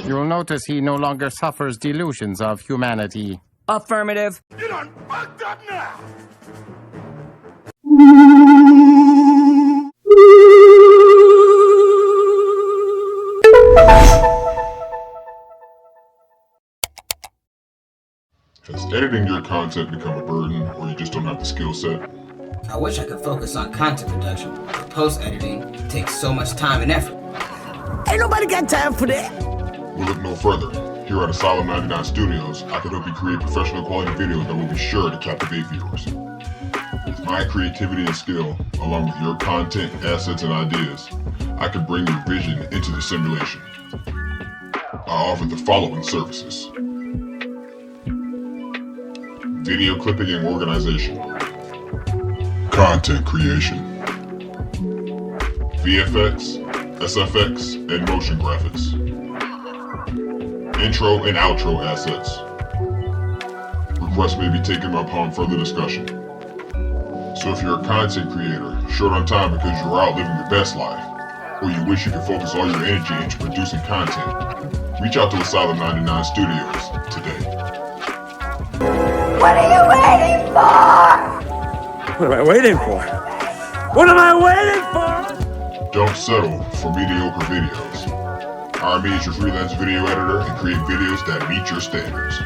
You'll notice he no longer suffers delusions of humanity. Affirmative. You done fucked up now! Has editing your content become a burden, or you just don't have the skill set? I wish I could focus on content production, but post-editing takes so much time and effort. Ain't nobody got time for that. We'll look no further. Here at Asylum 99 Studios, I can help you create professional quality videos that will be sure to captivate viewers. With my creativity and skill, along with your content, assets, and ideas, I can bring your vision into the simulation. I offer the following services: video clipping and organization, content creation, VFX, SFX, and motion graphics, intro and outro assets. Requests may be taken upon further discussion. So if you're a content creator, short on time because you're out living your best life, or you wish you could focus all your energy into producing content, reach out to Asylum 99 Studios today. What are you waiting for? What am I waiting for? What am I waiting for? Don't settle for mediocre videos. Hire me as your freelance video editor and create videos that meet your standards.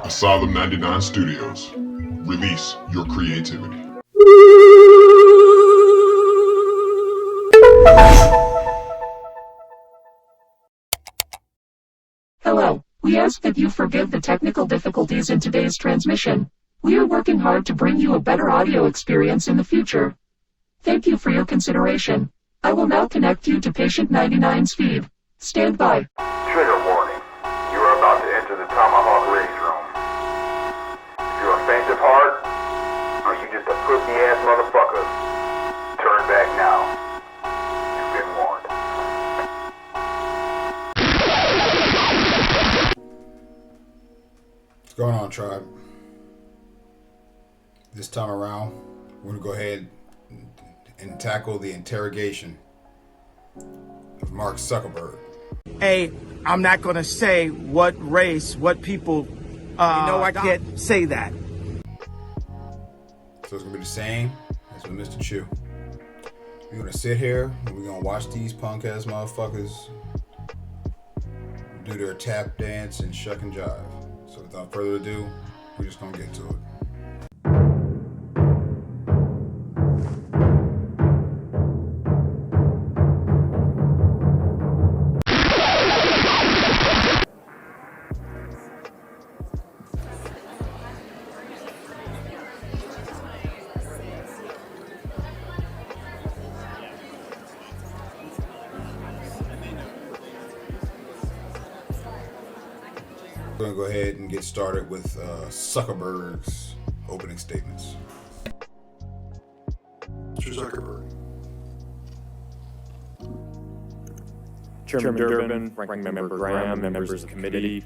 Asylum 99 Studios. Release your creativity. Hello, we ask that you forgive the technical difficulties in today's transmission. We are working hard to bring you a better audio experience in the future. Thank you for your consideration. I will now connect you to patient 99's feed. Stand by. Trigger warning. You are about to enter the TomaHawk rage room. If you're a faint of heart, or you just a pussy-ass motherfucker, turn back now. You've been warned. What's going on, tribe? This time around, we're gonna go ahead and tackle the interrogation of Mark Zuckerberg. Hey, I'm not gonna say what race, what people. I can't say that. So it's gonna be the same as with Mr. Chew. We're gonna sit here and we're gonna watch these punk ass motherfuckers do their tap dance and shuck and jive. So without further ado, we're just gonna get to it. We're going to go ahead and get started with Zuckerberg's opening statements. Mr. Zuckerberg. Chairman Durbin, Ranking Member Graham, members of the committee.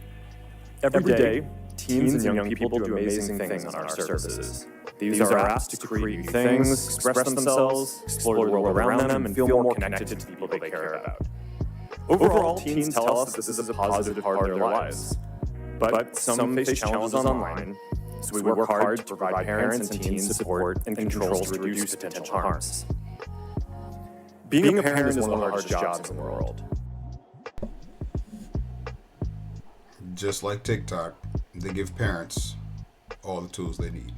Every day, teens and young people do amazing things on our services. These are asked to create new things, express themselves, explore the world around them, and feel more connected to the people they care about. Overall, teens tell us that this is a positive part of their lives. But some face challenges online, so we work hard to provide parents and teens support and controls to reduce potential harms. Being a parent is one of the hardest jobs in the world. Just like TikTok, they give parents all the tools they need.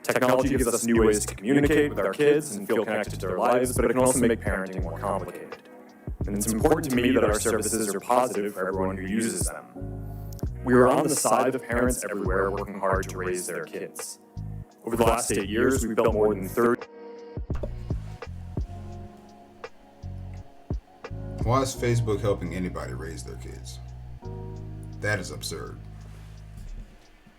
Technology gives us new ways to communicate with our kids and feel connected to their lives, but it can also make parenting more complicated. And it's important to me that our services are positive for everyone who uses them. We are on the side of parents everywhere working hard to raise their kids. Over the last 8 years, we've built more than 30... Why is Facebook helping anybody raise their kids? That is absurd.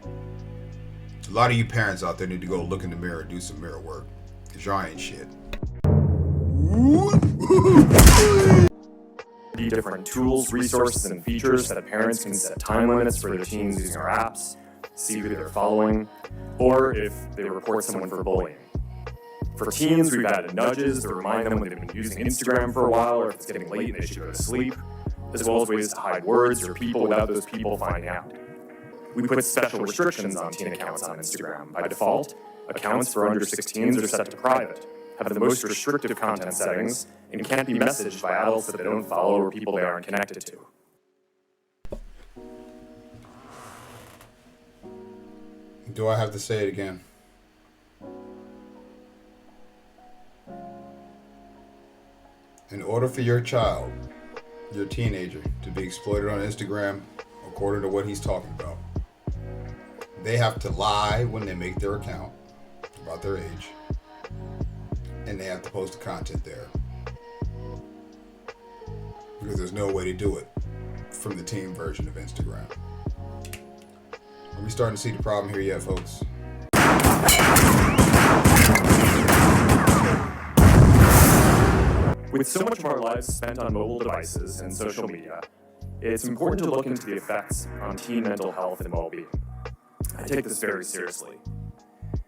A lot of you parents out there need to go look in the mirror and do some mirror work, because y'all ain't shit. Different tools, resources, and features so that parents can set time limits for their teens using our apps, see who they're following, or if they report someone for bullying. For teens, we've added nudges to remind them when they've been using Instagram for a while or if it's getting late and they should go to sleep, as well as ways to hide words or people without those people finding out. We put special restrictions on teen accounts on Instagram. By default, accounts for under 16s are set to private, have the most restrictive content settings, and can't be messaged by adults that they don't follow or people they aren't connected to. Do I have to say it again? In order for your child, your teenager, to be exploited on Instagram, according to what he's talking about, they have to lie when they make their account about their age, and they have to post the content there. Because there's no way to do it from the teen version of Instagram. Are we starting to see the problem here yet, folks? With so much of our lives spent on mobile devices and social media, it's important to look into the effects on teen mental health and well-being. I take this very seriously.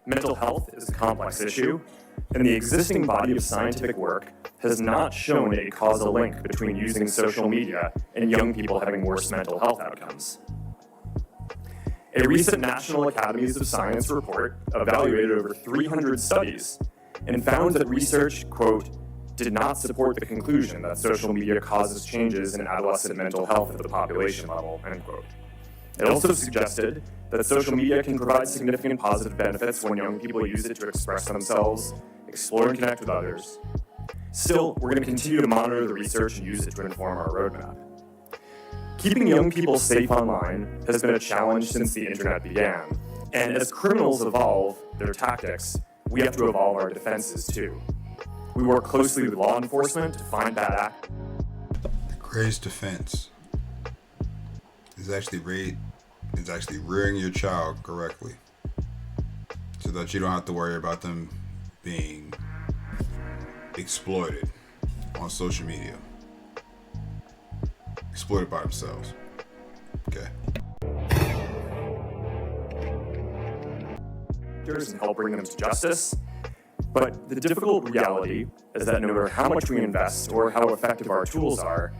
Mental health is a complex issue, and the existing body of scientific work has not shown a causal link between using social media and young people having worse mental health outcomes. A recent National Academies of Science report evaluated over 300 studies and found that research, quote, did not support the conclusion that social media causes changes in adolescent mental health at the population level, end quote. It also suggested that social media can provide significant positive benefits when young people use it to express themselves, explore and connect with others. Still, we're going to continue to monitor the research and use it to inform our roadmap. Keeping young people safe online has been a challenge since the internet began, and as criminals evolve their tactics, we have to evolve our defenses too. We work closely with law enforcement to find bad actors. The greatest defense is actually rearing your child correctly, so that you don't have to worry about them being exploited on social media. Exploited by themselves. Okay. And help bring them to justice. But the difficult reality is that no matter how much we invest or how effective our tools are,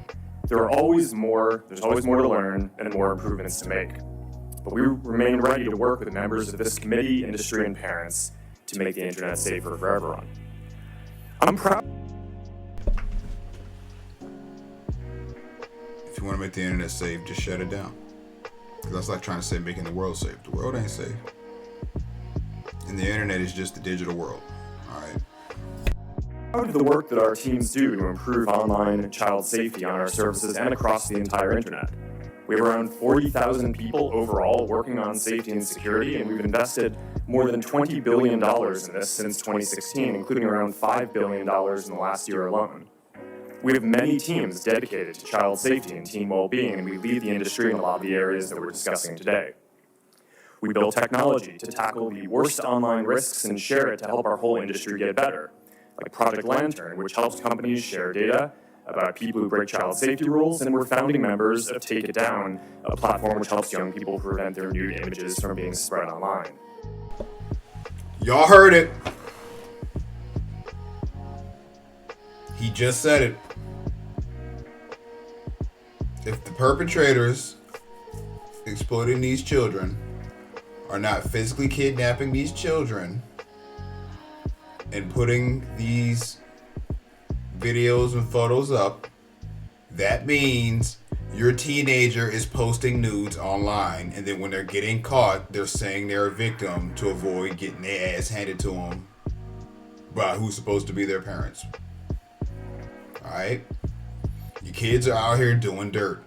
there's always more to learn and more improvements to make. But we remain ready to work with members of this committee, industry, and parents to make the internet safer for everyone. I'm proud. If you want to make the internet safe, just shut it down. Because that's like trying to say making the world safe. The world ain't safe. And the internet is just the digital world. Alright? Proud of the work that our teams do to improve online child safety on our services and across the entire internet. We have around 40,000 people overall working on safety and security, and we've invested more than $20 billion in this since 2016, including around $5 billion in the last year alone. We have many teams dedicated to child safety and teen well-being, and we lead the industry in a lot of the areas that we're discussing today. We build technology to tackle the worst online risks and share it to help our whole industry get better, like Project Lantern, which helps companies share data about people who break child safety rules, and we're founding members of Take It Down, a platform which helps young people prevent their nude images from being spread online. Y'all heard it. He just said it. If the perpetrators exploiting these children are not physically kidnapping these children and putting these videos and photos up, that means your teenager is posting nudes online, and then when they're getting caught, they're saying they're a victim to avoid getting their ass handed to them by who's supposed to be their parents. Alright? Your kids are out here doing dirt.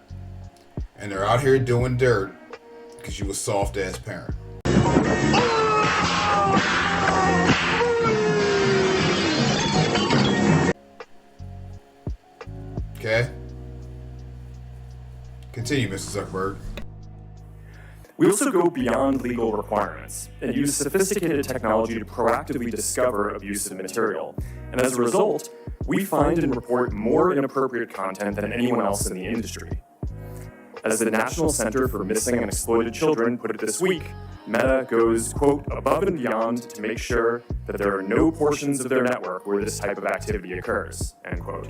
And they're out here doing dirt because you a soft ass parent. Okay? Continue, Mr. Zuckerberg. We also go beyond legal requirements and use sophisticated technology to proactively discover abusive material. And as a result, we find and report more inappropriate content than anyone else in the industry. As the National Center for Missing and Exploited Children put it this week, Meta goes, quote, above and beyond to make sure that there are no portions of their network where this type of activity occurs, end quote.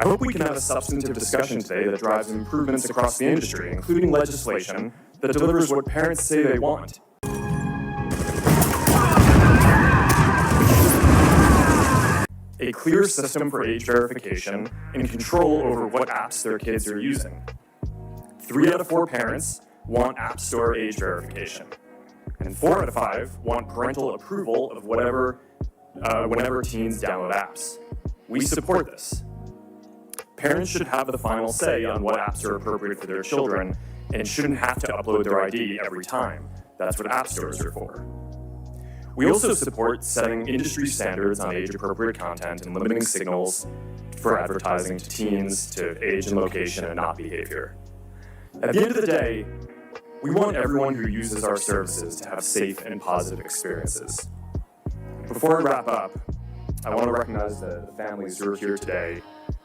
I hope we can have a substantive discussion today that drives improvements across the industry, including legislation that delivers what parents say they want. A clear system for age verification and control over what apps their kids are using. 3 out of 4 parents want App Store age verification, and 4 out of 5 want parental approval of whenever teens download apps. We support this. Parents should have the final say on what apps are appropriate for their children and shouldn't have to upload their ID every time. That's what app stores are for. We also support setting industry standards on age-appropriate content and limiting signals for advertising to teens to age and location and not behavior. At the end of the day, we want everyone who uses our services to have safe and positive experiences. Before I wrap up, I want to recognize the families who are here today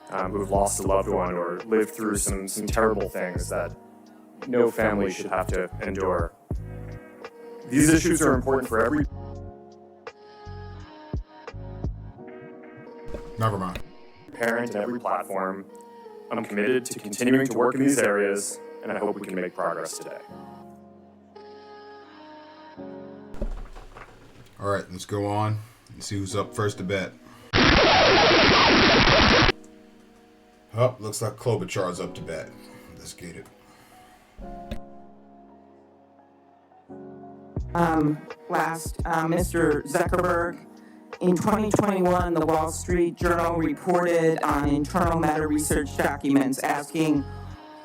who have lost a loved one or lived through some terrible things that no family should have to endure. These issues are important for every Never mind. parent and every platform. I'm committed to continuing to work in these areas, and I hope we can make progress today. All right, let's go on and see who's up first to bat. Oh, looks like Klobuchar's up to bat. Let's get it. Mr. Zuckerberg, in 2021, the Wall Street Journal reported on internal Meta research documents asking,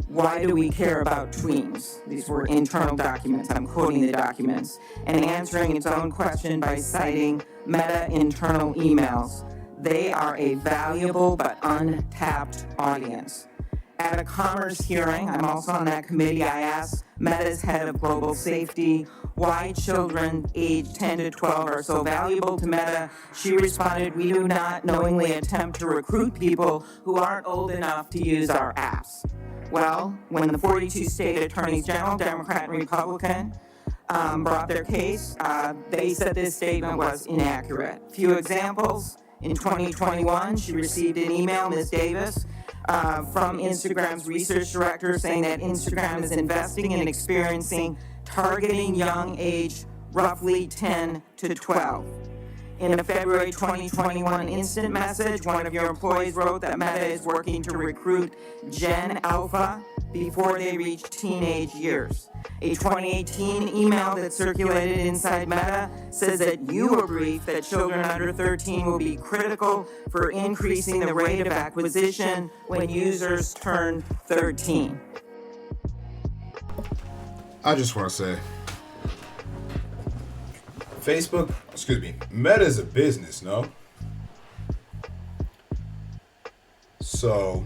why do we care about tweens? These were internal documents. I'm quoting the documents. And answering its own question by citing Meta internal emails. They are a valuable but untapped audience. At a commerce hearing, I'm also on that committee, I asked Meta's head of global safety why children aged 10 to 12 are so valuable to Meta. She responded, we do not knowingly attempt to recruit people who aren't old enough to use our apps. Well, when the 42 state attorneys general, Democrat and Republican, brought their case, they said this statement was inaccurate. Few examples. In 2021, she received an email, Ms. Davis, from Instagram's research director saying that Instagram is investing in experiencing targeting young age roughly 10 to 12. In a February 2021 instant message, one of your employees wrote that Meta is working to recruit Gen Alpha before they reach teenage years. A 2018 email that circulated inside Meta says that you were briefed that children under 13 will be critical for increasing the rate of acquisition when users turn 13. I just want to say, Meta is a business, no? So,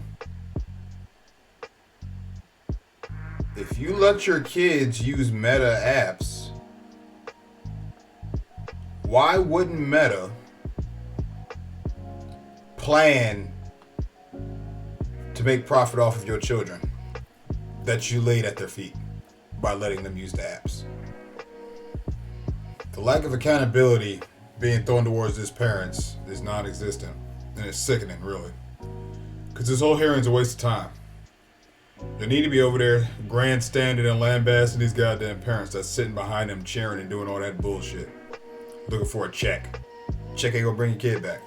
if you let your kids use Meta apps, why wouldn't Meta plan to make profit off of your children that you laid at their feet by letting them use the apps? The lack of accountability being thrown towards these parents is non-existent, and it's sickening, really. Because this whole hearing's a waste of time. They need to be over there grandstanding and lambasting these goddamn parents that's sitting behind them cheering and doing all that bullshit. Looking for a check. Check ain't gonna bring your kid back.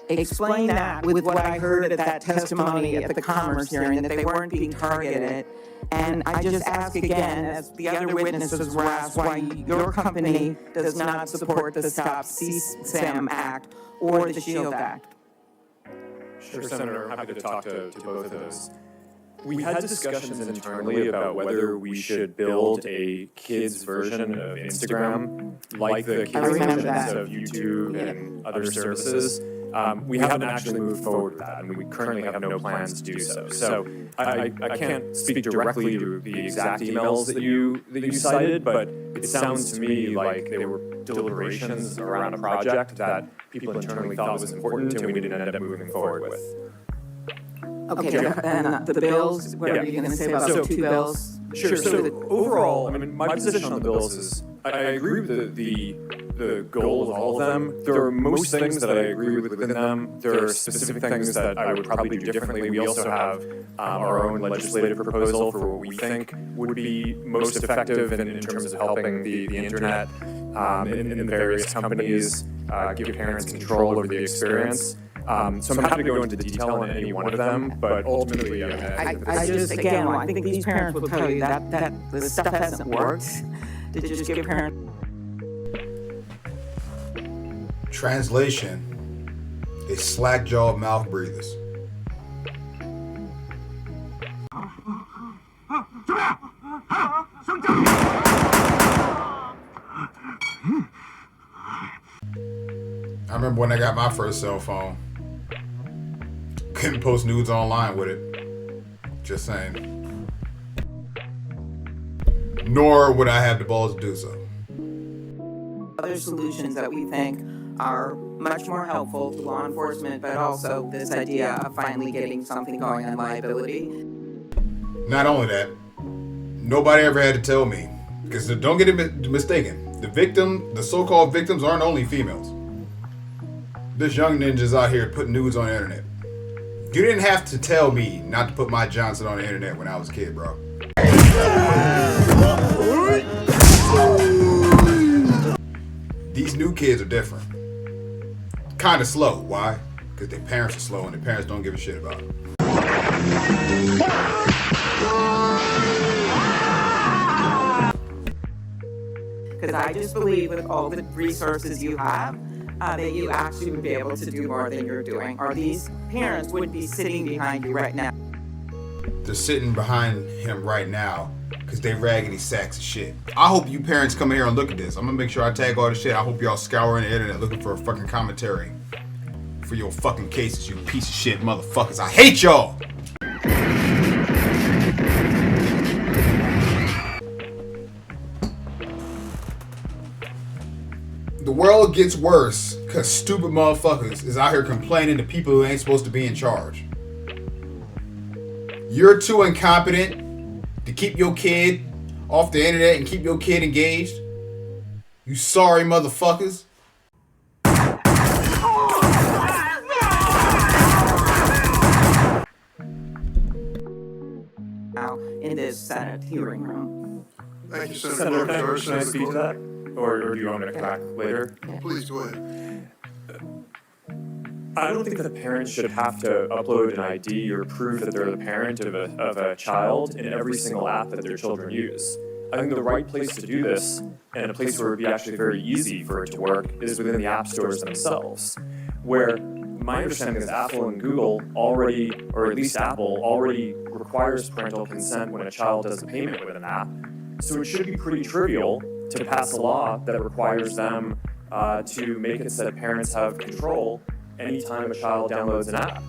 Explain that with what I heard at that testimony at the commerce hearing, that they weren't being targeted. And I just ask again, as the other witnesses were asked, why your company does not support the Stop CSAM Act or the SHIELD Act. Sure, Senator. I'm happy to talk to both of those. We had discussions internally about whether we should build a kids version of Instagram, like the kids versions of YouTube and other services. we haven't actually moved forward with that, and we currently have no plans to do so. So I can't speak directly to the exact emails that you cited, but it sounds to me like they were deliberations around a project that people internally thought was important, and we didn't end up moving forward with. Okay, and the bills, what are you going to say about those 2 bills? Sure, so overall, I mean, my position on the bills is, I agree with the goal of all of them. There are most things that I agree with within them. There are specific things that I would probably do differently. We also have our own legislative proposal for what we think would be most effective in terms of helping the internet and various companies give parents control over the experience. So I'm happy to go into the detail on any one of them, but ultimately, I just, again, I think these parents will tell you that this stuff hasn't worked. To just give parents... Translation is slack-jawed mouth breathers. I remember when I got my first cell phone. Couldn't post nudes online with it. Just saying. Nor would I have the balls to do so. Other solutions that we think are much more helpful to law enforcement, but also this idea of finally getting something going on liability. Not only that, nobody ever had to tell me. Because don't get it mistaken. The so-called victims aren't only females. There's young ninjas out here putting nudes on the internet. You didn't have to tell me not to put my Johnson on the internet when I was a kid, bro. These new kids are different. Kind of slow. Why? Because their parents are slow and their parents don't give a shit about it. Because I just believe with all the resources you have, that you actually would be able to do more than you're doing. Or these parents would be sitting behind you right now. They're sitting behind him right now because they raggedy sacks of shit. I hope you parents come in here and look at this. I'm gonna make sure I tag all the shit. I hope y'all scouring the internet looking for a fucking commentary for your fucking cases, you piece of shit motherfuckers. I hate y'all! The world gets worse because stupid motherfuckers is out here complaining to people who ain't supposed to be in charge. You're too incompetent to keep your kid off the internet and keep your kid engaged. You sorry motherfuckers. Now in this Senate hearing room. Thank you, Senator, can I speak to that? Or do you want me to come back later? Please go ahead. I don't think that parents should have to upload an ID or prove that they're the parent of a child in every single app that their children use. I think the right place to do this, and a place where it would be actually very easy for it to work, is within the app stores themselves, where my understanding is Apple and Google already, or at least Apple, already requires parental consent when a child does a payment with an app. So it should be pretty trivial to pass a law that requires them to make it so that parents have control anytime a child downloads an app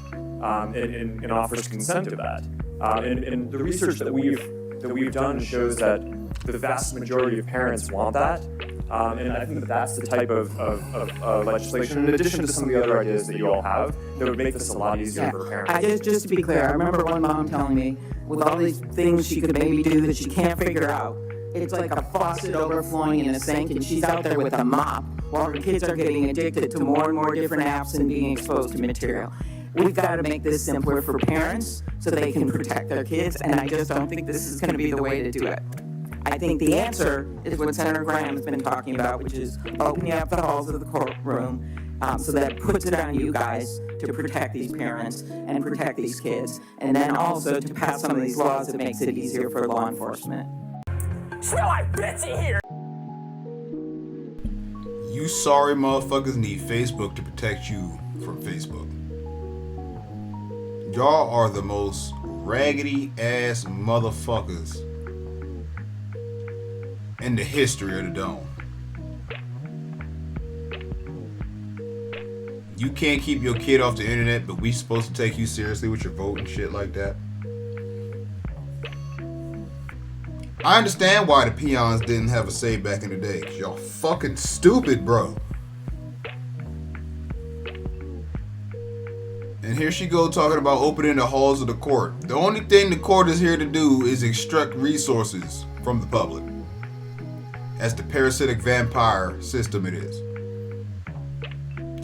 and offers consent to that. And the research that we've done shows that the vast majority of parents want that. And I think that that's the type of legislation, in addition to some of the other ideas that you all have, that would make this a lot easier for parents. Just to be clear, I remember one mom telling me, with all these things she could maybe do that she can't figure out, it's like a faucet overflowing in a sink, and she's out there with a mop while her kids are getting addicted to more and more different apps and being exposed to material. We've got to make this simpler for parents so they can protect their kids, and I just don't think this is going to be the way to do it. I think the answer is what Senator Graham has been talking about, which is opening up the halls of the courtroom so that it puts it on you guys to protect these parents and protect these kids, and then also to pass some of these laws that makes it easier for law enforcement. Smell like Betsy here! You sorry motherfuckers need Facebook to protect you from Facebook. Y'all are the most raggedy ass motherfuckers in the history of the dome. You can't keep your kid off the internet, but we supposed to take you seriously with your vote and shit like that? I understand why the peons didn't have a say back in the day, because y'all fucking stupid, bro. And here she go talking about opening the halls of the court. The only thing the court is here to do is extract resources from the public. As the parasitic vampire system it is.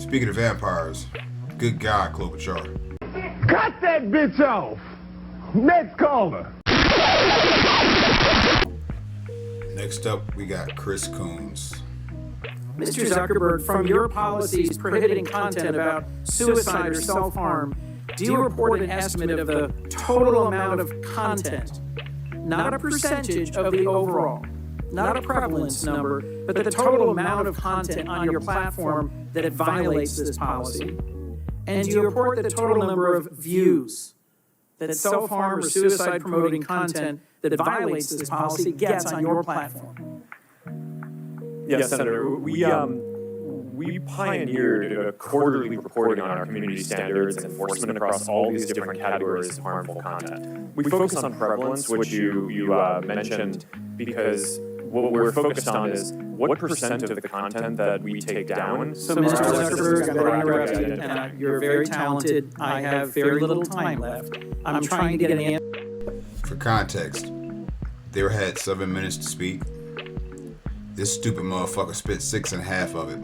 Speaking of vampires, good God, Klobuchar. Cut that bitch off! Next caller! Next up, we got Chris Coons. Mr. Zuckerberg, from your policies prohibiting content about suicide or self-harm, do you report an estimate of the total amount of content, not a percentage of the overall, not a prevalence number, but the total amount of content on your platform that violates this policy? And do you report the total number of views that self-harm or suicide-promoting content that violates this policy gets on your platform? Yes, Senator. We pioneered a quarterly reporting on our community standards and enforcement across all these different categories of harmful content. We focus on prevalence, which you mentioned, because what we're focused on is what percent of the content that we take down. So, Mr. Zuckerberg, I'm going to interrupt you, and you're very talented. I have very little time left. I'm trying to get an answer. For context, they had 7 minutes to speak. This stupid motherfucker spit 6.5 of it.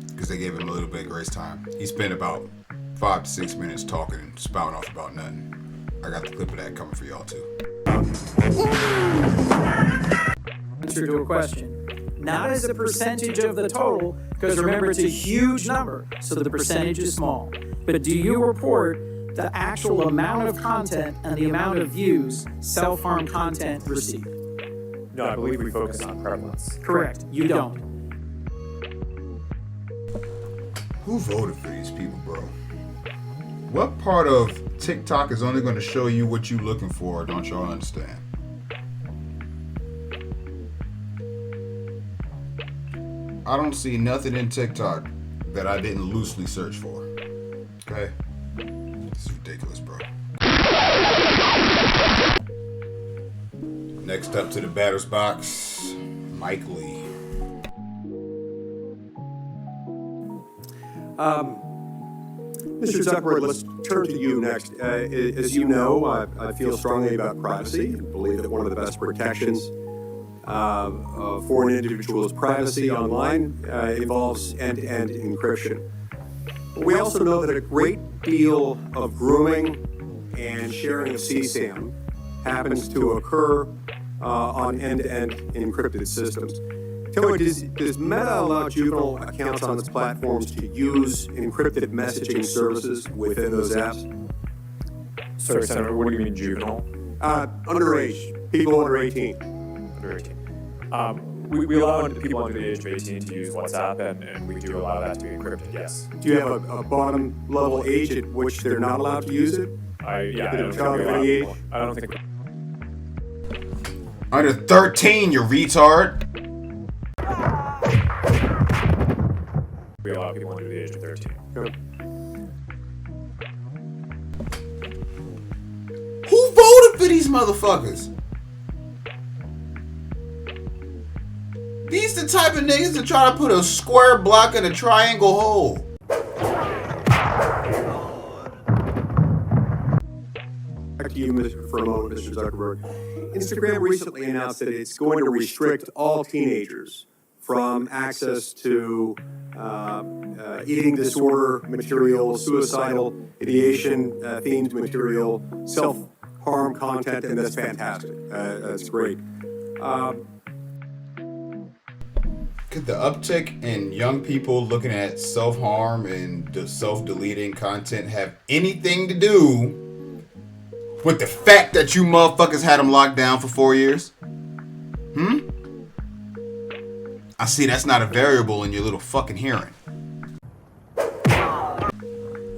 Because they gave him a little bit of grace time. He spent about 5 to 6 minutes talking and spouting off about nothing. I got the clip of that coming for y'all too. Answer to a question. Not as a percentage of the total, because remember, it's a huge number, so the percentage is small. But do you report the actual amount of content and the amount of views self-harm content received? No, I believe we focus on prevalence. Correct. You don't. Who voted for these people, bro? What part of TikTok is only going to show you what you're looking for? Don't y'all understand? I don't see nothing in TikTok that I didn't loosely search for. Okay? This is ridiculous, bro. Next up to the batter's box, Mike Lee. Mr. Zuckerberg, let's turn to you next. As you know, I feel strongly about privacy. I believe that one of the best protections for an individual's privacy online involves end-to-end encryption. But we also know that a great deal of grooming and sharing of CSAM happens to occur on end-to-end encrypted systems. Tell me, does Meta allow juvenile accounts on its platforms to use encrypted messaging services within those apps? Sorry, Senator, what do you mean juvenile? Underage, people under 18. Under 18. We allow people under the age of 18 to use WhatsApp, and we do allow that to be encrypted, yes. Do you have a bottom level age at which they're not allowed to use it? I don't think Under 13, you retard. we allow people under the age of 13. Good. Who voted for these motherfuckers? These the type of niggas that try to put a square block in a triangle hole. Back to you for a moment, Mr. Zuckerberg. Instagram recently announced that it's going to restrict all teenagers from access to eating disorder material, suicidal ideation themed material, self-harm content, and that's fantastic. That's great. Could the uptick in young people looking at self-harm and self-deleting content have anything to do with the fact that you motherfuckers had them locked down for 4 years? I see that's not a variable in your little fucking hearing.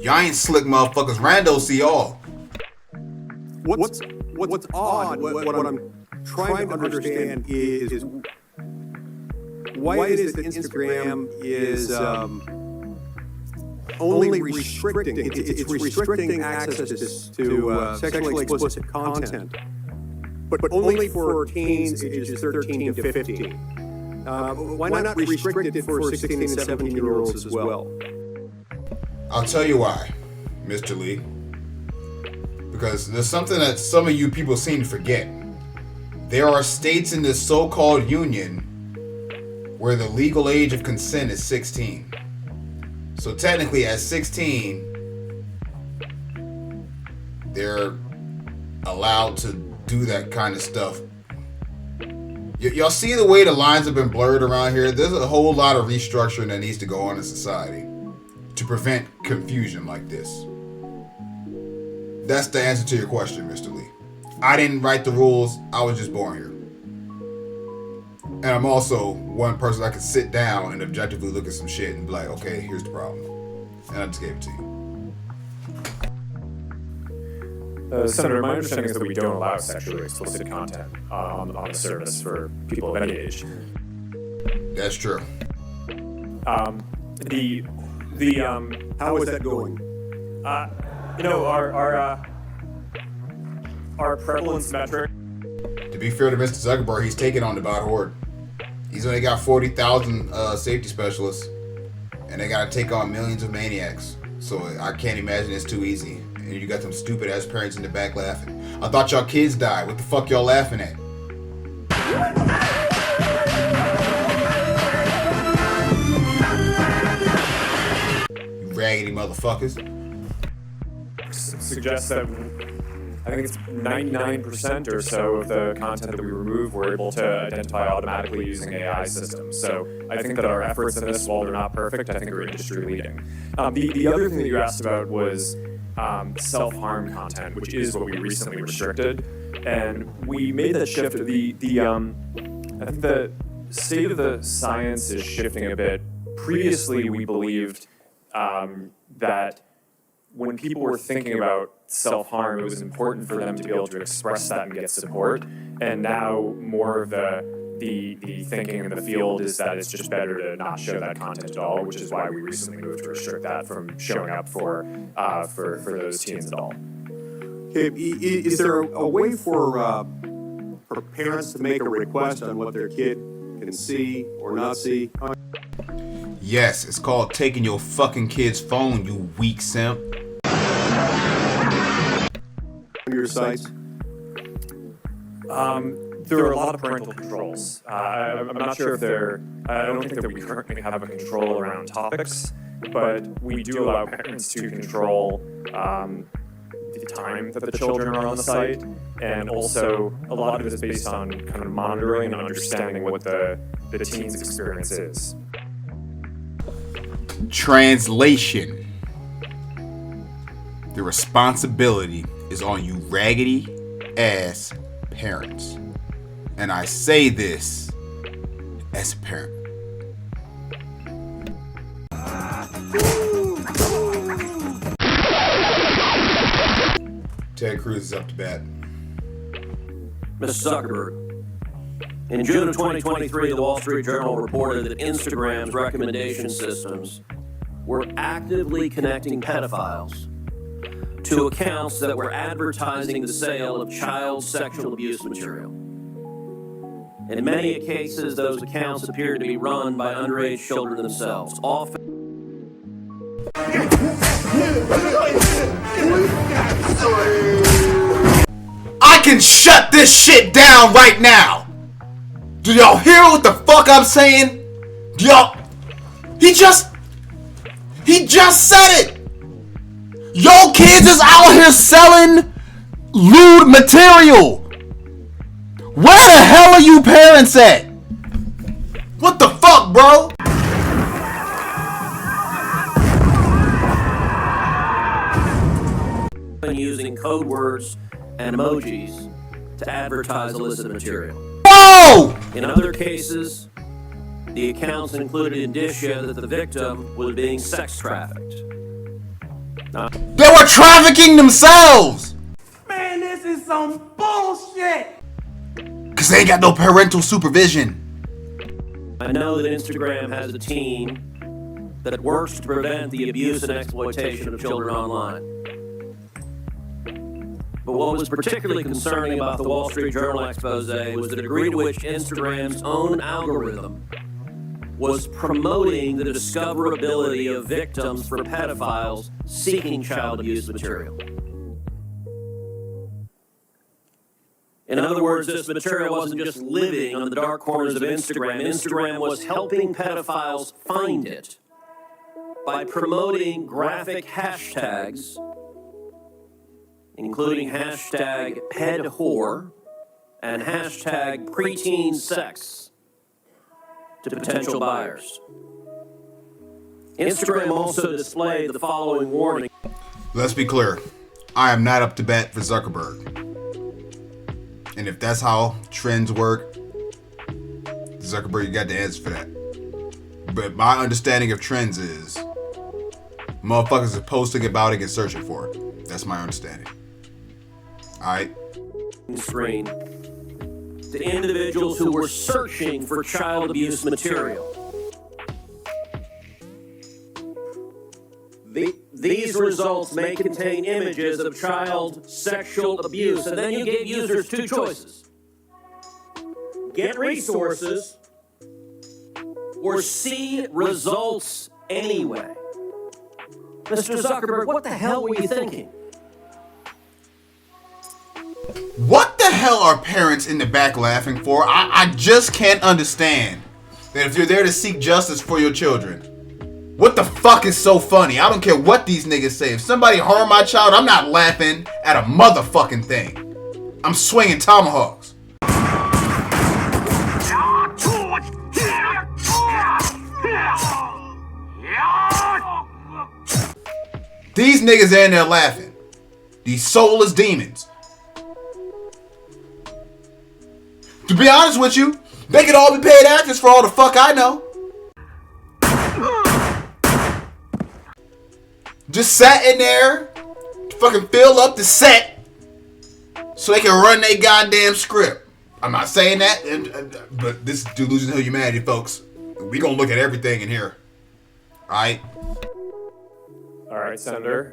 Y'all ain't slick motherfuckers. Rando see all. What's odd, what I'm trying to understand is why it is that Instagram is only restricting, it's restricting access to sexually explicit content, but only for teens ages 13 to 15. Why not restrict it for 16 and 17-year-olds as well? I'll tell you why, Mr. Lee. Because there's something that some of you people seem to forget. There are states in this so-called union where the legal age of consent is 16. So technically at 16, they're allowed to do that kind of stuff. Y'all see the way the lines have been blurred around here? There's a whole lot of restructuring that needs to go on in society to prevent confusion like this. That's the answer to your question, Mr. Lee. I didn't write the rules. I was just born here. And I'm also one person that can sit down and objectively look at some shit and be like, okay, here's the problem. And I just gave it to you. Senator, my understanding is that we don't allow sexually explicit content on the service for people of any age. That's true. How is that going? Our prevalence metric. To be fair to Mr. Zuckerberg, he's taking on the bot horde. He's only got 40,000 safety specialists, and they got to take on millions of maniacs. So I can't imagine it's too easy. And you got them stupid ass parents in the back laughing. I thought y'all kids died. What the fuck y'all laughing at? You raggedy motherfuckers. Suggests that I think it's 99% or so of the content that we remove we're able to identify automatically using AI systems. So I think that our efforts in this, while they're not perfect, I think are industry leading. The other thing that you asked about was self-harm content, which is what we recently restricted, and we made that shift. I think the state of the science is shifting a bit. Previously, we believed that when people were thinking about self-harm, it was important for them to be able to express that and get support. And now more of the thinking in the field is that it's just better to not show that content at all, which is why we recently moved to restrict that from showing up for those teens at all. Okay, is there a way for parents to make a request on what their kid can see or not see? Yes, it's called taking your fucking kid's phone, you weak simp. Your sites? There are a lot of parental controls. I'm not sure if I don't think that we currently have a control around topics, but we do allow parents to control the time that the children are on the site, and also a lot of it is based on kind of monitoring and understanding what the teen's experience is. Translation. The responsibility is on you raggedy ass parents. And I say this as a parent. Ted Cruz is up to bat. Mr. Zuckerberg, in June of 2023, the Wall Street Journal reported that Instagram's recommendation systems were actively connecting pedophiles to accounts that were advertising the sale of child sexual abuse material. In many cases, those accounts appeared to be run by underage children themselves, often. I can shut this shit down right now! Do y'all hear what the fuck I'm saying? Do y'all... He just said it! Yo kids is out here selling lewd material! Where the hell are you parents at? What the fuck, bro? Using code words and emojis to advertise illicit material. Whoa! In other cases, the accounts included indicia that the victim was being sex trafficked. They were trafficking themselves! Man, this is some bullshit! Cause they ain't got no parental supervision. I know that Instagram has a team that works to prevent the abuse and exploitation of children online. But what was particularly concerning about the Wall Street Journal expose was the degree to which Instagram's own algorithm was promoting the discoverability of victims for pedophiles seeking child abuse material. In other words, this material wasn't just living on the dark corners of Instagram. Instagram was helping pedophiles find it by promoting graphic hashtags, including hashtag pedwhore and hashtag preteen sex, to potential buyers. Instagram also displayed the following warning. Let's be clear. I am not up to bat for Zuckerberg. And if that's how trends work, Zuckerberg, you got the answer for that. But my understanding of trends is motherfuckers are posting about it and searching for it. That's my understanding. Alright? Screen to individuals who were searching for child abuse material. These results may contain images of child sexual abuse, and then you gave users two choices. Get resources or see results anyway. Mr. Zuckerberg, what the hell were you thinking? What the hell are parents in the back laughing for? I just can't understand that if you're there to seek justice for your children, what the fuck is so funny? I don't care what these niggas say. If somebody harm my child, I'm not laughing at a motherfucking thing. I'm swinging tomahawks. These niggas are in there laughing. These soulless demons. To be honest with you, they could all be paid actors for all the fuck I know. Just sat in there to fucking fill up the set so they can run their goddamn script. I'm not saying that, but this is Delusions of Humanity, folks. We gonna look at everything in here. Alright? Alright, Senator.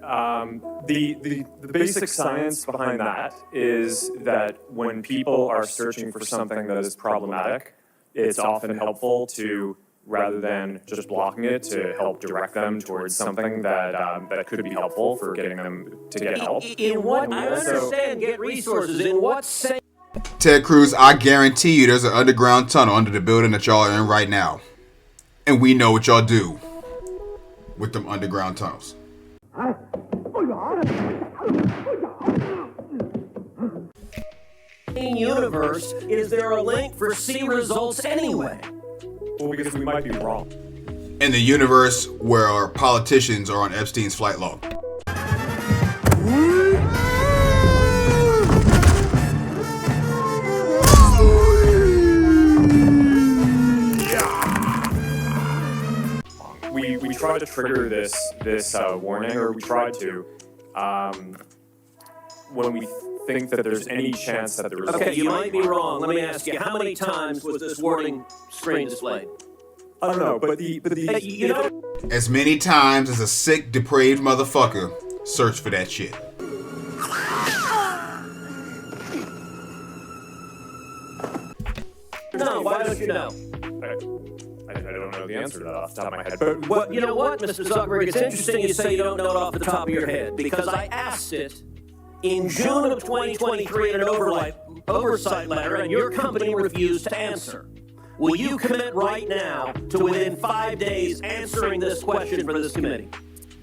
The basic science behind that is that when people are searching for something that is problematic, it's often helpful to, rather than just blocking it, to help direct them towards something that could be helpful for getting them to get help. In what? I understand, get resources. In what sense? Ted Cruz, I guarantee you there's an underground tunnel under the building that y'all are in right now. And we know what y'all do with them underground tunnels. Universe, is there a link for see results anyway? Well, because we might be wrong. In the universe where our politicians are on Epstein's flight log. We tried to trigger this warning, or we tried to, when we think that there's any chance that the results... Okay, you might be wrong. Let me ask you, how many times was this warning screen displayed? I don't know, but the you know... As many times as a sick, depraved motherfucker search for that shit. No, why don't you know? I don't know the answer to that off the top of my head. But well, you know what, Mr. Zuckerberg? It's interesting you say you don't know it off the top of your head, because I asked it in June of 2023 in an oversight letter, and your company refused to answer. Will you commit right now to within 5 days answering this question for this committee?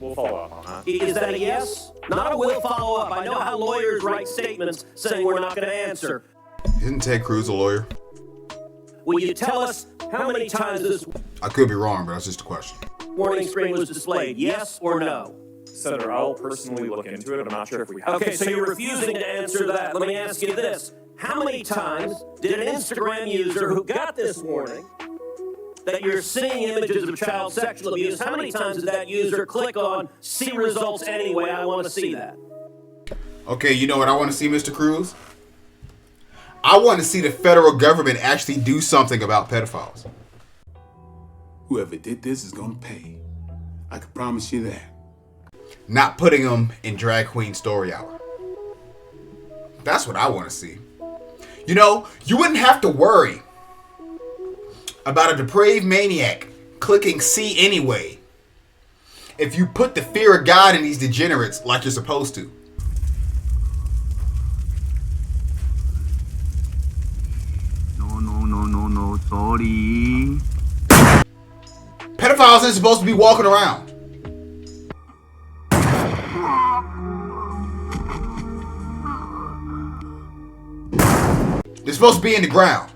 We'll follow up on that. Is that a yes? Not a will follow up. I know how lawyers write statements saying we're not going to answer. Isn't Ted Cruz a lawyer? Will you tell us how many times this... I could be wrong, but that's just a question. ...warning screen was displayed, yes or no? Senator, I'll personally look into it. I'm not sure if we have... Okay, so you're refusing to answer that. Let me ask you this. How many times did an Instagram user who got this warning that you're seeing images of child sexual abuse, how many times did that user click on see results anyway, I want to see that? Okay, you know what I want to see, Mr. Cruz? I want to see the federal government actually do something about pedophiles. Whoever did this is gonna pay. I can promise you that. Not putting them in Drag Queen Story Hour. That's what I want to see. You know, you wouldn't have to worry about a depraved maniac clicking see anyway if you put the fear of God in these degenerates like you're supposed to. No, sorry. Pedophiles ain't supposed to be walking around. They're supposed to be in the ground.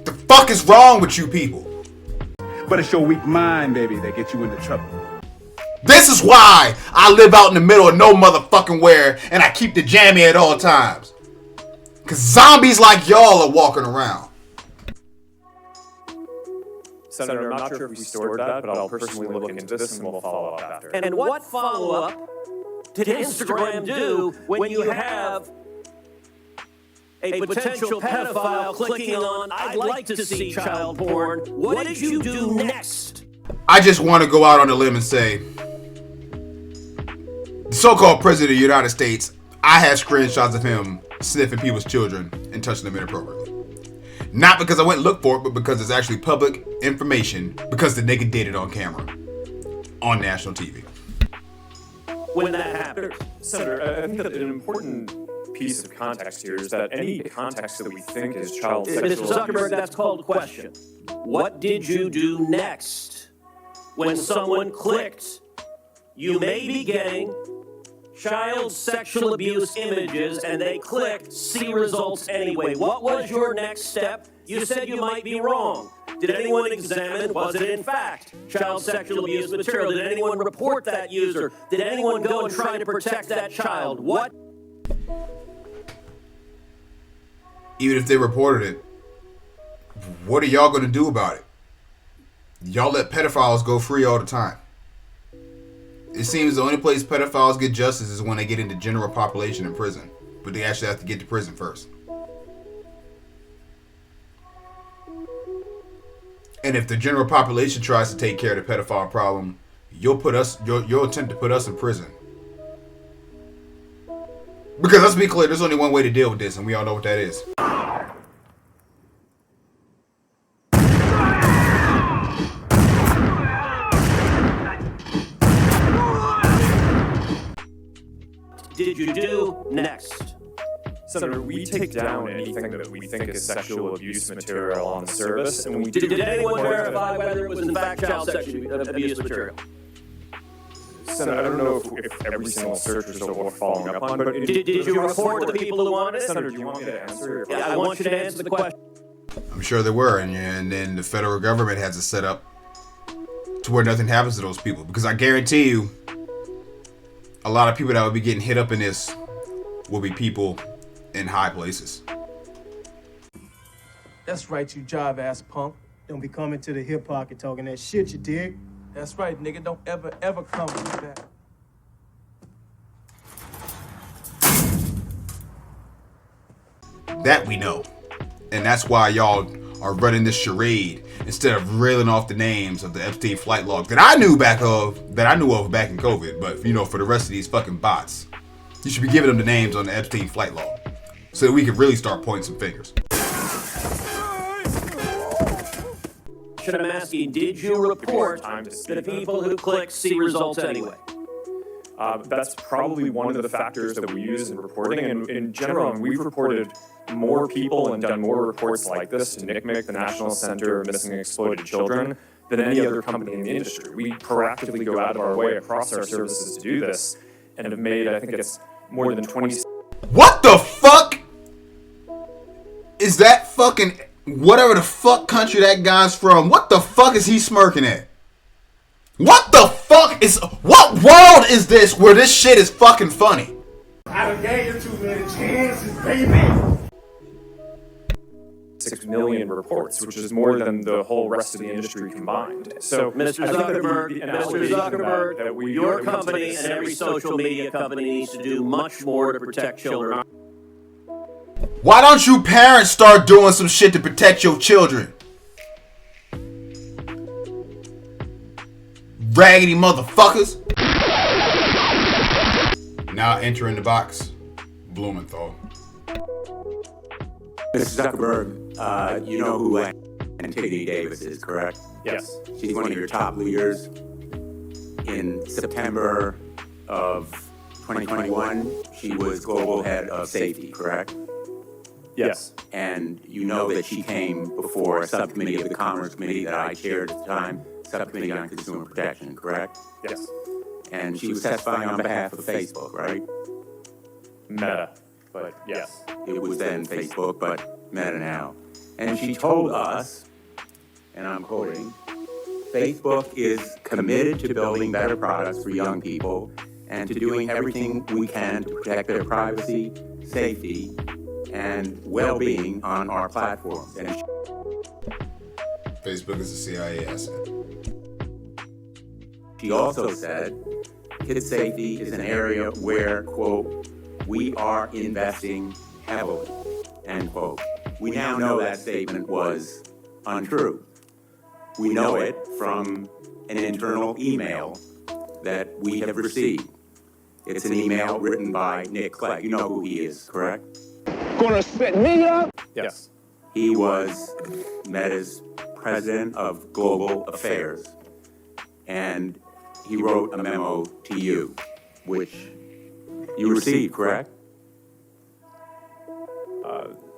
The fuck is wrong with you people? But it's your weak mind, baby, that gets you into trouble. This is why I live out in the middle of no motherfucking where and I keep the jammy at all times. Cause zombies like y'all are walking around. Senator, I'm not sure if we stored that, but I'll personally look into this and we'll follow up after. And what follow-up did Instagram do when you have a potential pedophile clicking on "I'd like to see child porn"? What did you do next? I just want to go out on a limb and say, the so-called president of the United States, I have screenshots of him sniffing people's children and touching them inappropriately. Not because I went and looked for it, but because it's actually public information, because the nigga did it on camera. On national TV. When that happened. Senator, I think that an important piece of context here is that any context that we think is child sexual Mr. Zuckerberg, that's called a question. What did you do next when someone clicked, "You may be getting child sexual abuse images," and they clicked "See results anyway"? What was your next step? You said you might be wrong. Did anyone examine, was it in fact child sexual abuse material? Did anyone report that user? Did anyone go and try to protect that child? What? Even if they reported it, what are y'all gonna do about it? Y'all let pedophiles go free all the time. It seems the only place pedophiles get justice is when they get into general population in prison. But they actually have to get to prison first. And if the general population tries to take care of the pedophile problem, you'll attempt to put us in prison. Because let's be clear, there's only one way to deal with this, and we all know what that is. Did you do next? Senator, we take down anything that we think is sexual abuse material on the service, and we Did anyone verify whether it was in fact child sexual abuse material? Senator, I don't know if every single search result we're following up on, but did you report the people who wanted it? Senator, do you want me to answer? Yeah, I want you to answer the question. I'm sure there were, and then the federal government has it set up to where nothing happens to those people. Because I guarantee you, a lot of people that would be getting hit up in this will be people in high places. That's right, you jive ass punk. Don't be coming to the hip pocket talking that shit, you dig? That's right, nigga. Don't ever come with that. That we know. And that's why y'all are running this charade instead of reeling off the names of the Epstein flight log that I knew of back in COVID. But, you know, for the rest of these fucking bots, you should be giving them the names on the Epstein flight log so that we can really start pointing some fingers. Should I'm asking, did you report the people who clicked "See results anyway"? That's probably one of the factors that we use in reporting. And in general, we've reported more people and done more reports like this to NCMEC, the National Center of Missing and Exploited Children, than any other company in the industry. We proactively go out of our way across our services to do this and have made, I think it's more than 20... What the fuck? Is that fucking... whatever the fuck country that guy's from, what the fuck is he smirking at? What the fuck is... what world is this where this shit is fucking funny? I done gave you too many chances, baby. 6 million reports, which is more than the whole rest of the industry combined. So, Mr. Zuckerberg, your company and every social media company needs to do much more to protect children. Why don't you parents start doing some shit to protect your children? raggedy motherfuckers. Now entering the box, Blumenthal. Mr. Zuckerberg, you know who Antigone Davis is, correct? Yes. She's one of your top leaders. In September of 2021, she was global head of safety, correct? Yes. And you know that she came before a subcommittee of the Commerce Committee that I chaired at the time, Subcommittee on Consumer Protection, correct? Yes. And she was testifying on behalf of Facebook, right? Meta, but yes. It was then Facebook, but Meta now. And she told us, and I'm quoting, Facebook is committed to building better products for young people and to doing everything we can to protect their privacy, safety, and well-being on our platforms. And Facebook is a CIA asset. she also said, kid safety is an area where, quote, we are investing heavily, end quote. We now know that statement was untrue. We know it from an internal email that we have received. It's an email written by Nick Clegg. You know who he is, correct? Gonna set me up? Yes. He was Meta's president of global affairs. And he wrote a memo to you, which you received, correct?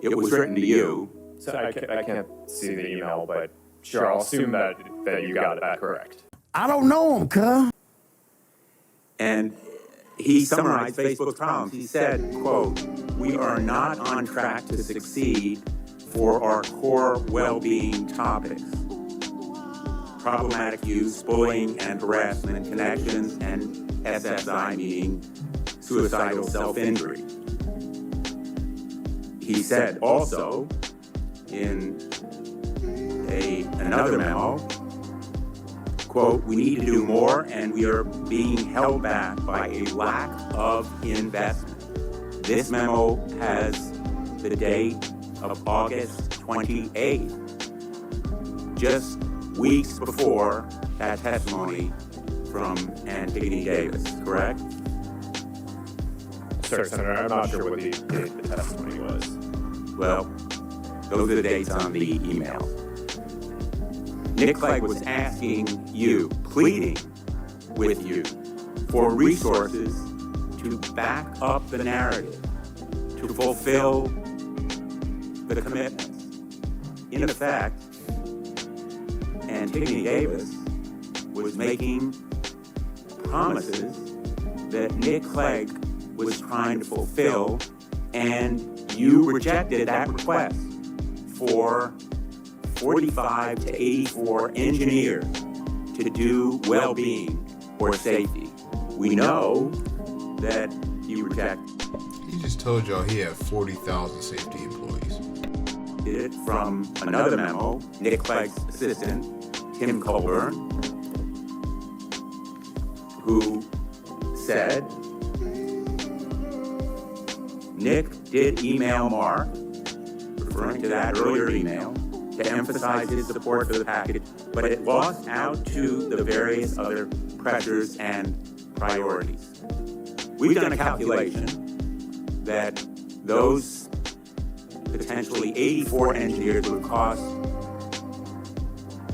It was written to you. So I can't see the email, but sure, I'll assume that you got that correct. I don't know him, cuz. And he summarized Facebook's problems. He said, quote, we are not on track to succeed for our core well-being topics. Problematic use, bullying and harassment, connections, and SSI, meaning suicidal self-injury. He said also in another memo, quote, we need to do more and we are being held back by a lack of investment. This memo has the date of August 28th, just weeks before that testimony from Antigone Davis, correct? Sure, Senator, I'm not sure what the date of the testimony was. Well, those are the dates on the email. Nick Clegg was asking you, pleading with you for resources to back up the narrative, to fulfill the commitments. In effect, Antigone Davis was making promises that Nick Clegg was trying to fulfill, and you rejected that request for 45 to 84 engineers to do well-being or safety. We know that you rejected. He just told y'all he had 40,000 safety employees. Did it from another memo, Nick Clegg's assistant, Tim Colburn, who said, Nick did email Mark, referring to that earlier email, to emphasize his support for the package, but it lost out to the various other pressures and priorities. We've done a calculation that those potentially 84 engineers would cost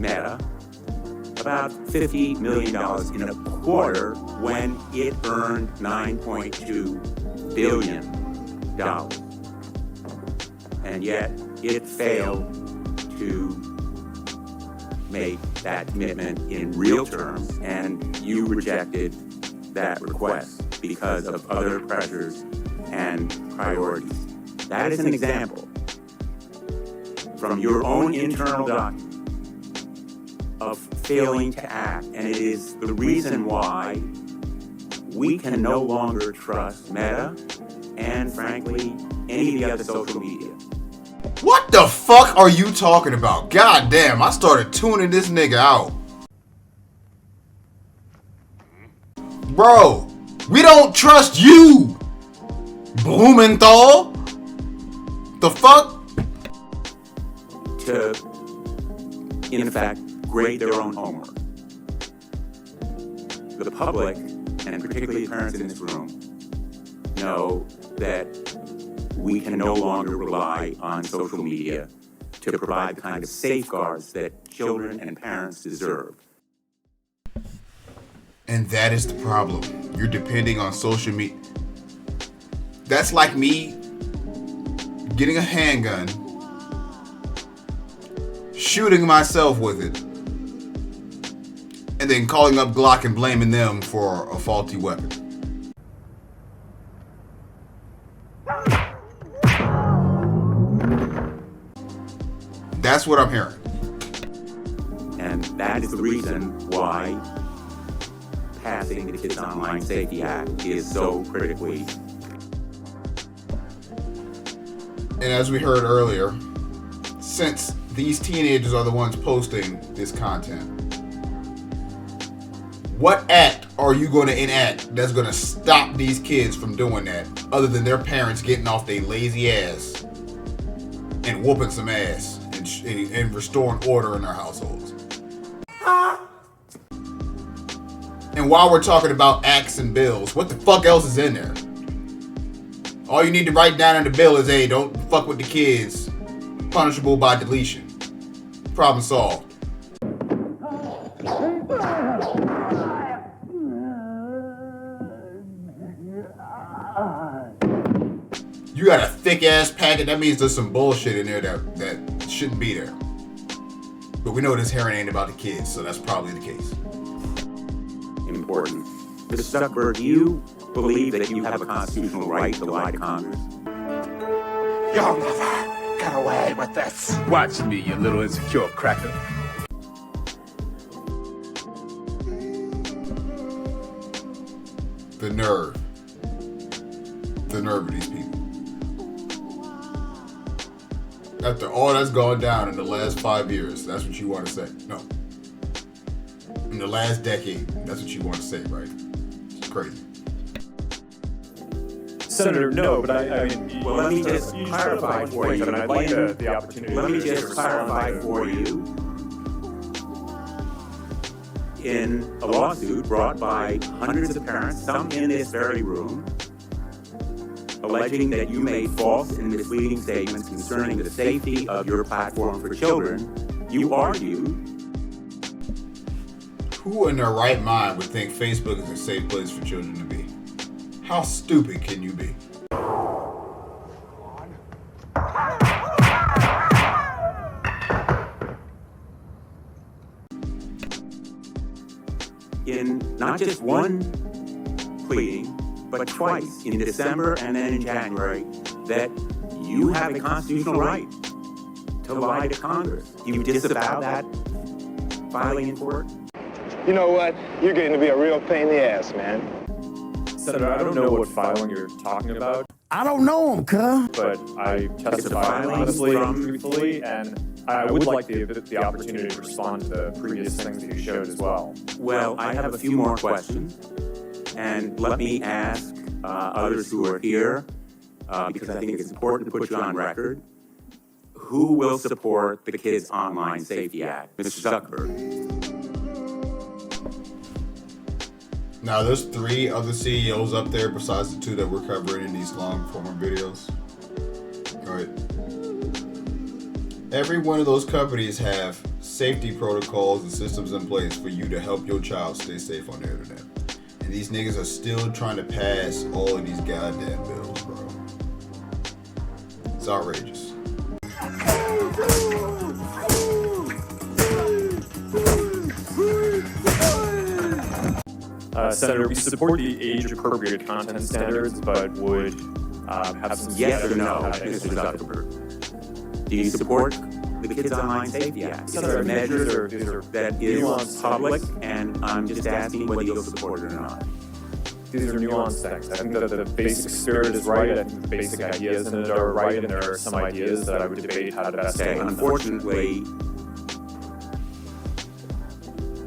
Meta about $50 million in a quarter when it earned $9.2 billion. And yet it failed to make that commitment in real terms, and you rejected that request because of other pressures and priorities. That is an example from your own internal document of failing to act, and it is the reason why we can no longer trust Meta and, frankly, any of the other social media. What the fuck are you talking about? God damn, I started tuning this nigga out. Bro, we don't trust you, Blumenthal. The fuck? To, in fact, grade their own homework. the public, and particularly parents in this room, know that we can no longer rely on social media to provide the kind of safeguards that children and parents deserve. And that is the problem. You're depending on social media. That's like me getting a handgun, shooting myself with it, and then calling up Glock and blaming them for a faulty weapon. That's what I'm hearing. And that is the reason why passing the Kids Online Safety Act is so critically. And as we heard earlier, since these teenagers are the ones posting this content, what act are you going to enact that's going to stop these kids from doing that, other than their parents getting off their lazy ass and whooping some ass and restoring order in their households? And while we're talking about acts and bills, what the fuck else is in there? All you need to write down in the bill is, hey, don't fuck with the kids. Punishable by deletion. Problem solved. You got a thick ass packet. That means there's some bullshit in there that shouldn't be there. But we know this hearing ain't about the kids, so that's probably the case. Important. Mr. Zucked, do you believe that you have a constitutional right to lie to Congress? You'll never get away with this. Watch me, you little insecure cracker. The nerve. The nerve of these people. After all that's gone down in the last 5 years, that's what you want to say. No. In the last decade, that's what you want to say, right? It's crazy. Senator, no, but I mean, well, let me just clarify for you. And I'd like the opportunity. Let me just clarify for you. In a lawsuit brought by hundreds of parents, some in this very room, alleging that you made false and misleading statements concerning the safety of your platform for children, you argue. Who in their right mind would think Facebook is a safe place for children to be? How stupid can you be? In not just one pleading, but twice, in December and then in January, that you have a constitutional right to lie to Congress. You disavow that filing in court? You know what? You're getting to be a real pain in the ass, man. Senator, I don't know what filing you're talking about. I don't know him, cuz. But I testified honestly and truthfully, and I would like the opportunity to respond to the previous things that you showed as well. Well, I have a few more questions, and let me ask others who are here, because I think it's important to put you on record. Who will support the Kids Online Safety Act? Mr. Zucked. Now, there's 3 other CEOs up there besides the 2 that we're covering in these long form videos. All right. Every one of those companies have safety protocols and systems in place for you to help your child stay safe on the internet. And these niggas are still trying to pass all of these goddamn bills, bro. It's outrageous. Senator, we support the age-appropriate content standards, but would have some... Yes or no, Mr. Zucked? Do you support the Kids Online Safety Act? These are measures that is public, and I'm just asking whether you'll support it or not. These are nuanced things. I think that the basic spirit is right. I think the basic ideas in it are right, and there are some ideas that I would debate how to best take. Unfortunately,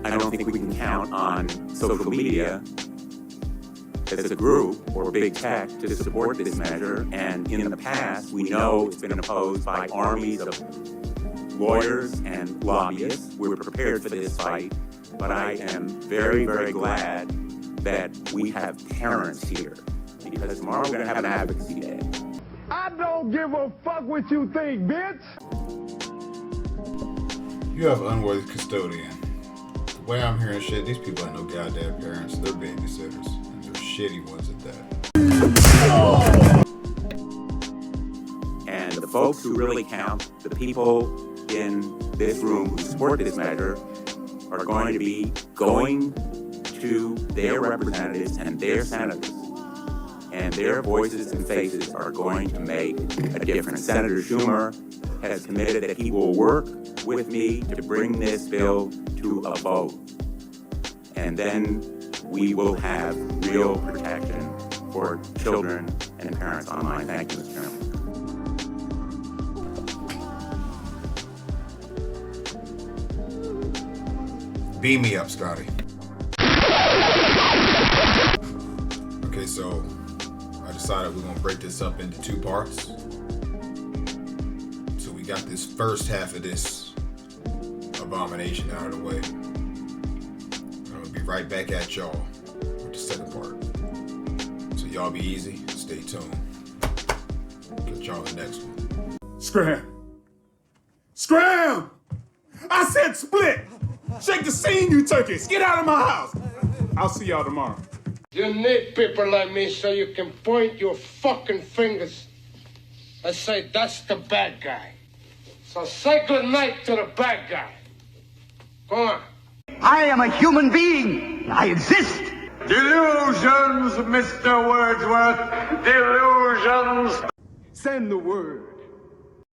I don't think we can count on social media as a group or big tech to support this measure. And in the past, we know it's been opposed by armies of lawyers and lobbyists. We're prepared for this fight. but I am very, very glad that we have parents here, because tomorrow we're going to have an advocacy day. I don't give a fuck what you think, bitch. You have an unworthy custodian. The way I'm hearing shit, these people ain't no goddamn parents. They're babysitters. And they're shitty ones at that. And the folks who really count, the people in this room who support this measure, are going to be going to their representatives and their senators. And their voices and faces are going to make a difference. Senator Schumer has committed that he will work with me to bring this bill to a vote. And then we will have real protection for children and parents online. Thank you, Mr. Chairman. Beam me up, Scotty. Okay, so I decided we're gonna break this up into 2 parts. So we got this first half of this abomination out of the way. I'm gonna be right back at y'all with the second part. So y'all be easy, stay tuned. Catch y'all in the next one. Scram! Scram! I said split! Shake the scene, you turkeys! Get out of my house! I'll see y'all tomorrow. You need people like me so you can point your fucking fingers and say, that's the bad guy. So say good night to the bad guy. Go on. I am a human being. I exist. Delusions, Mr. Wordsworth. Delusions. Send the word.